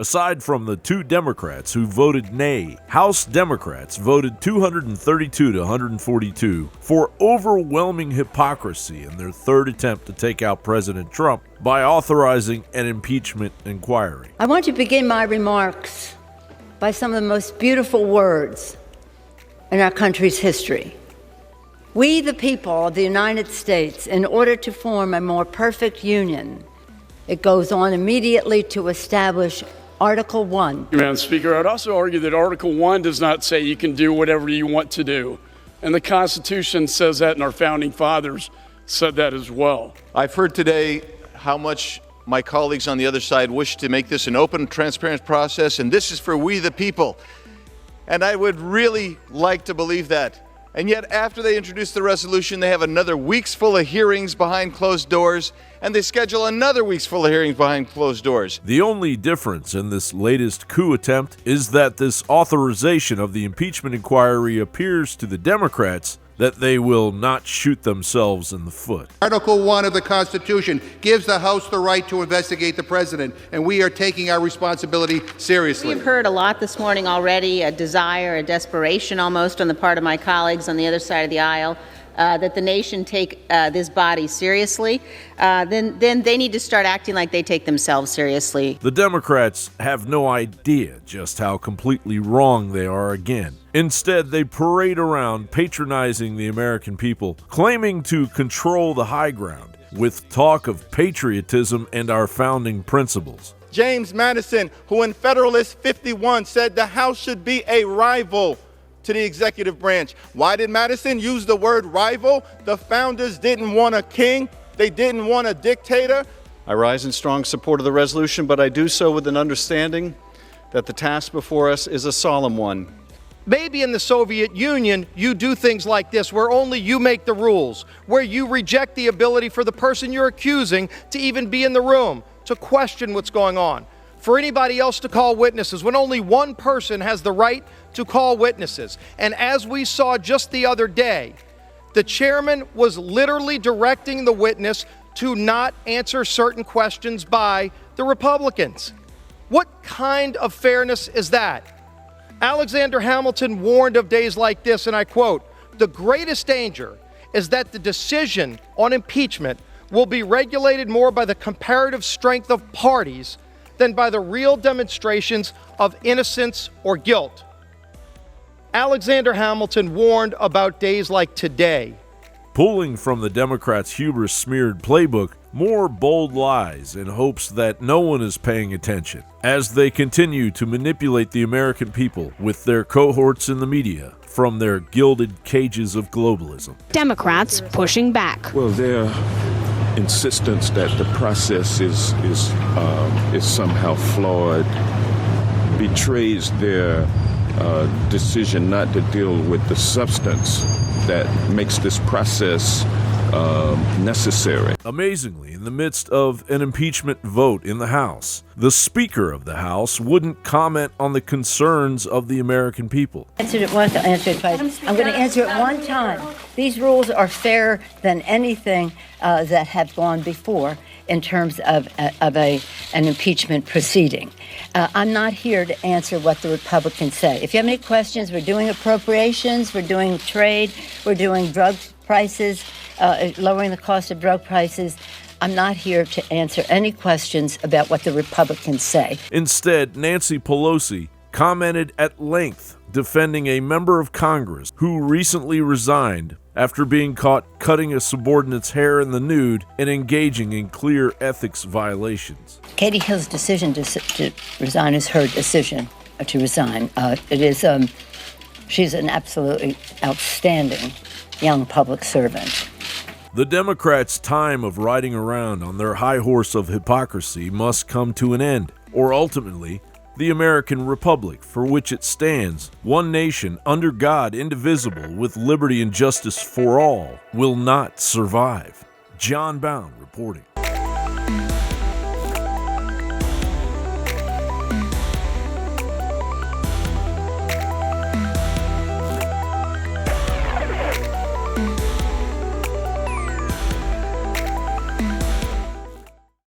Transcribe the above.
Aside from the two Democrats who voted nay, House Democrats voted 232 to 142 for overwhelming hypocrisy in their third attempt to take out President Trump by authorizing an impeachment inquiry. I want to begin my remarks by some of the most beautiful words in our country's history. We, the people of the United States, in order to form a more perfect union, it goes on immediately to establish Article 1. Madam Speaker, I'd also argue that Article 1 does not say you can do whatever you want to do. And the Constitution says that, and our founding fathers said that as well. I've heard today how much my colleagues on the other side wish to make this an open, transparent process, and this is for we the people. And I would really like to believe that. And yet, after they introduce the resolution, they have another week's full of hearings behind closed doors, and they schedule another week's full of hearings behind closed doors. The only difference in this latest coup attempt is that this authorization of the impeachment inquiry appears to the Democrats that they will not shoot themselves in the foot. Article 1 of the Constitution gives the House the right to investigate the president, and we are taking our responsibility seriously. We've heard a lot this morning already, a desire, a desperation almost on the part of my colleagues on the other side of the aisle, that the nation take this body seriously. Then they need to start acting like they take themselves seriously. The Democrats have no idea just how completely wrong they are again. Instead, they parade around patronizing the American people, claiming to control the high ground with talk of patriotism and our founding principles. James Madison, who in Federalist 51 said the House should be a rival to the executive branch. Why did Madison use the word rival? The founders didn't want a king. They didn't want a dictator. I rise in strong support of the resolution, but I do so with an understanding that the task before us is a solemn one. Maybe in the Soviet Union, you do things like this, where only you make the rules, where you reject the ability for the person you're accusing to even be in the room, to question what's going on, for anybody else to call witnesses, when only one person has the right to call witnesses. And as we saw just the other day, the chairman was literally directing the witness to not answer certain questions by the Republicans. What kind of fairness is that? Alexander Hamilton warned of days like this, and I quote, "The greatest danger is that the decision on impeachment will be regulated more by the comparative strength of parties than by the real demonstrations of innocence or guilt." Alexander Hamilton warned about days like today. Pulling from the Democrats' hubris-smeared playbook more bold lies in hopes that no one is paying attention, as they continue to manipulate the American people with their cohorts in the media from their gilded cages of globalism. Democrats pushing back. Well, their insistence that the process is somehow flawed betrays their decision not to deal with the substance that makes this process necessary. Amazingly, in the midst of an impeachment vote in the House, the Speaker of the House wouldn't comment on the concerns of the American people. Answered it once, I'll answer it twice. I'm going to answer it one time. These rules are fairer than anything that have gone before in terms of an impeachment proceeding. I'm not here to answer what the Republicans say. If you have any questions, we're doing appropriations, we're doing trade, we're doing drug prices, lowering the cost of drug prices. I'm not here to answer any questions about what the Republicans say. Instead, Nancy Pelosi commented at length defending a member of Congress who recently resigned after being caught cutting a subordinate's hair in the nude and engaging in clear ethics violations. Katie Hill's decision to resign is her decision to resign. She's an absolutely outstanding young public servant. The Democrats' time of riding around on their high horse of hypocrisy must come to an end, or ultimately, the American Republic for which it stands, one nation under God, indivisible, with liberty and justice for all, will not survive. John Bowne reporting.